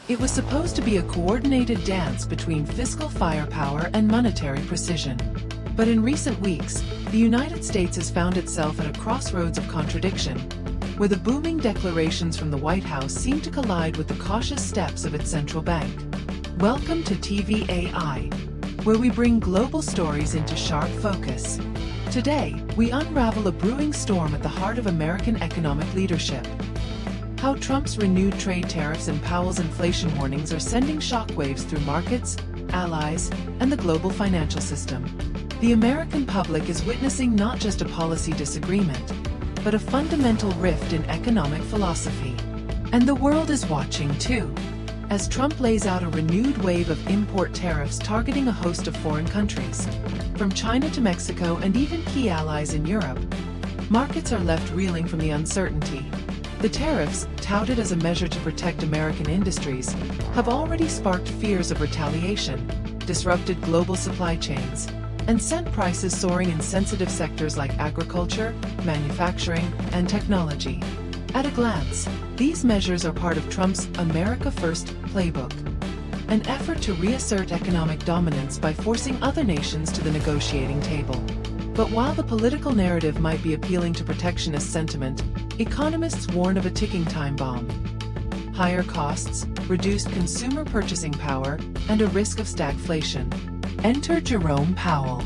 It was supposed to be a coordinated dance between fiscal firepower and monetary precision. But in recent weeks, the United States has found itself at a crossroads of contradiction, where the booming declarations from the White House seem to collide with the cautious steps of its central bank. Welcome to TVAI, where we bring global stories into sharp focus. Today, we unravel a brewing storm at the heart of American economic leadership. How Trump's renewed trade tariffs and Powell's inflation warnings are sending shockwaves through markets, allies, and the global financial system. The American public is witnessing not just a policy disagreement, but a fundamental rift in economic philosophy. And the world is watching too, as Trump lays out a renewed wave of import tariffs targeting a host of foreign countries, from China to Mexico and even key allies in Europe. Markets are left reeling from the uncertainty. The tariffs, touted as a measure to protect American industries, have already sparked fears of retaliation, disrupted global supply chains, and sent prices soaring in sensitive sectors like agriculture, manufacturing, and technology. At a glance, these measures are part of Trump's America First playbook, an effort to reassert economic dominance by forcing other nations to the negotiating table. But while the political narrative might be appealing to protectionist sentiment, economists warn of a ticking time bomb. Higher costs, reduced consumer purchasing power, and a risk of stagflation. Enter Jerome Powell.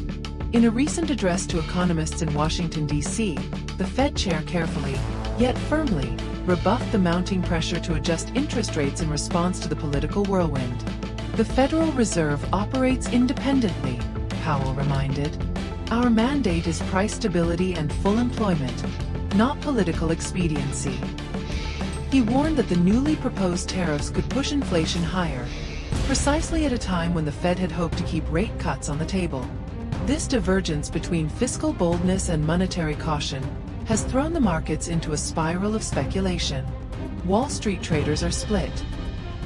In a recent address to economists in Washington, D.C., the Fed chair carefully, yet firmly, rebuffed the mounting pressure to adjust interest rates in response to the political whirlwind. The Federal Reserve operates independently, Powell reminded. Our mandate is price stability and full employment, not political expediency. He warned that the newly proposed tariffs could push inflation higher, precisely at a time when the Fed had hoped to keep rate cuts on the table. This divergence between fiscal boldness and monetary caution has thrown the markets into a spiral of speculation. Wall Street traders are split,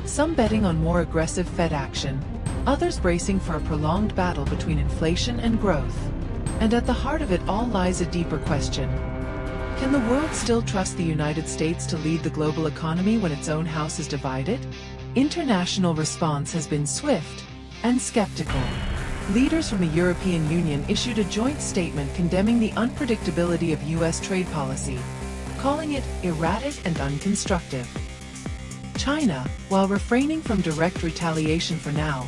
some betting on more aggressive Fed action, others bracing for a prolonged battle between inflation and growth. And at the heart of it all lies a deeper question. Can the world still trust the United States to lead the global economy when its own house is divided? International response has been swift and skeptical. Leaders from the European Union issued a joint statement condemning the unpredictability of U.S. trade policy, calling it erratic and unconstructive. China, while refraining from direct retaliation for now,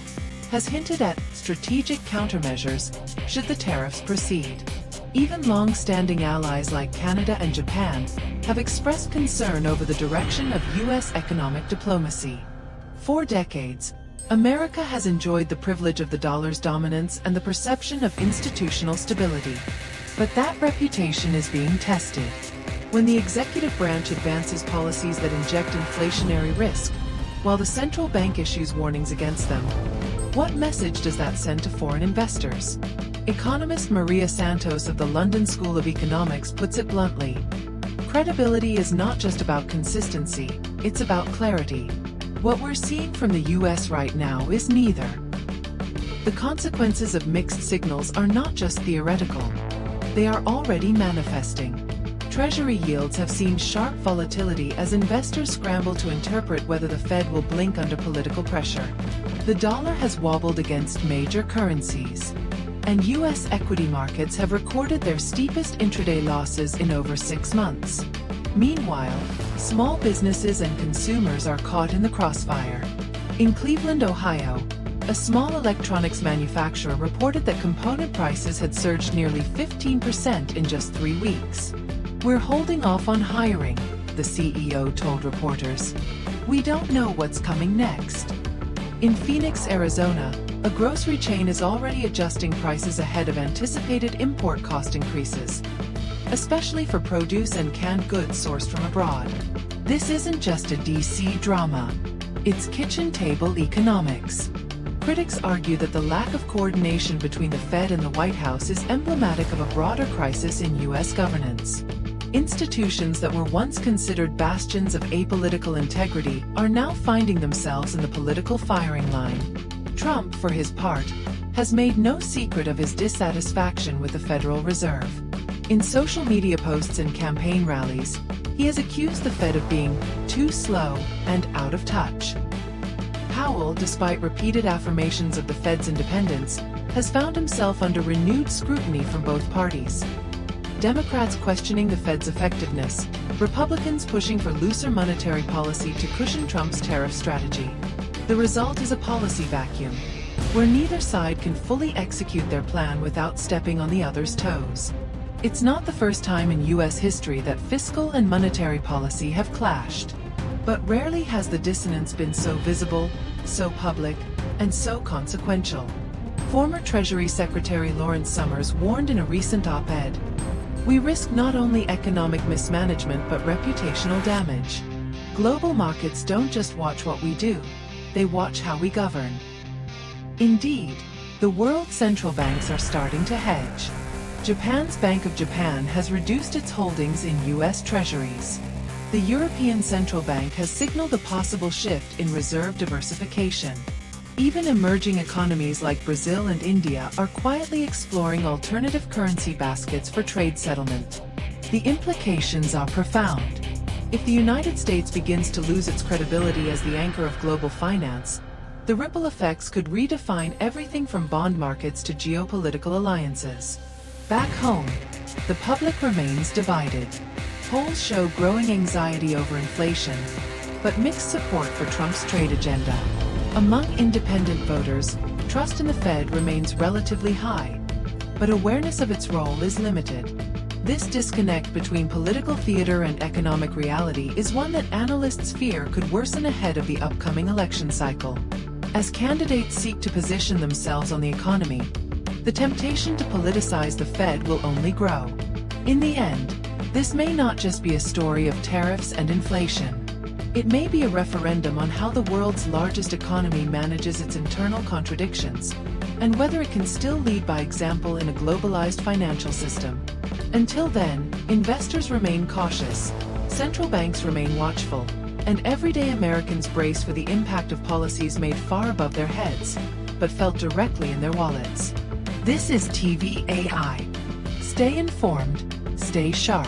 has hinted at strategic countermeasures should the tariffs proceed. Even long-standing allies like Canada and Japan have expressed concern over the direction of U.S. economic diplomacy. For decades, America has enjoyed the privilege of the dollar's dominance and the perception of institutional stability. But that reputation is being tested. When the executive branch advances policies that inject inflationary risk, while the central bank issues warnings against them, what message does that send to foreign investors? Economist Maria Santos of the London School of Economics puts it bluntly. Credibility is not just about consistency, it's about clarity. What we're seeing from the US right now is neither. The consequences of mixed signals are not just theoretical. They are already manifesting. Treasury yields have seen sharp volatility as investors scramble to interpret whether the Fed will blink under political pressure. The dollar has wobbled against major currencies, and U.S. equity markets have recorded their steepest intraday losses in over 6 months. Meanwhile, small businesses and consumers are caught in the crossfire. In Cleveland, Ohio, a small electronics manufacturer reported that component prices had surged nearly 15% in just 3 weeks. "We're holding off on hiring," the CEO told reporters. "We don't know what's coming next." In Phoenix, Arizona, a grocery chain is already adjusting prices ahead of anticipated import cost increases, especially for produce and canned goods sourced from abroad. This isn't just a DC drama. It's kitchen table economics. Critics argue that the lack of coordination between the Fed and the White House is emblematic of a broader crisis in U.S. governance. Institutions that were once considered bastions of apolitical integrity are now finding themselves in the political firing line. Trump, for his part, has made no secret of his dissatisfaction with the Federal Reserve. In social media posts and campaign rallies, he has accused the Fed of being too slow and out of touch. Powell, despite repeated affirmations of the Fed's independence, has found himself under renewed scrutiny from both parties. Democrats questioning the Fed's effectiveness, Republicans pushing for looser monetary policy to cushion Trump's tariff strategy. The result is a policy vacuum, where neither side can fully execute their plan without stepping on the other's toes. It's not the first time in U.S. history that fiscal and monetary policy have clashed. But rarely has the dissonance been so visible, so public, and so consequential. Former Treasury Secretary Lawrence Summers warned in a recent op-ed, "We risk not only economic mismanagement but reputational damage. Global markets don't just watch what we do, they watch how we govern." Indeed, the world's central banks are starting to hedge. Japan's Bank of Japan has reduced its holdings in U.S. Treasuries. The European Central Bank has signaled a possible shift in reserve diversification. Even emerging economies like Brazil and India are quietly exploring alternative currency baskets for trade settlement. The implications are profound. If the United States begins to lose its credibility as the anchor of global finance, the ripple effects could redefine everything from bond markets to geopolitical alliances. Back home, the public remains divided. Polls show growing anxiety over inflation, but mixed support for Trump's trade agenda. Among independent voters, trust in the Fed remains relatively high, but awareness of its role is limited. This disconnect between political theater and economic reality is one that analysts fear could worsen ahead of the upcoming election cycle. As candidates seek to position themselves on the economy, the temptation to politicize the Fed will only grow. In the end, this may not just be a story of tariffs and inflation. It may be a referendum on how the world's largest economy manages its internal contradictions, and whether it can still lead by example in a globalized financial system. Until then, investors remain cautious, central banks remain watchful, and everyday Americans brace for the impact of policies made far above their heads, but felt directly in their wallets. This is TVAI. Stay informed, stay sharp.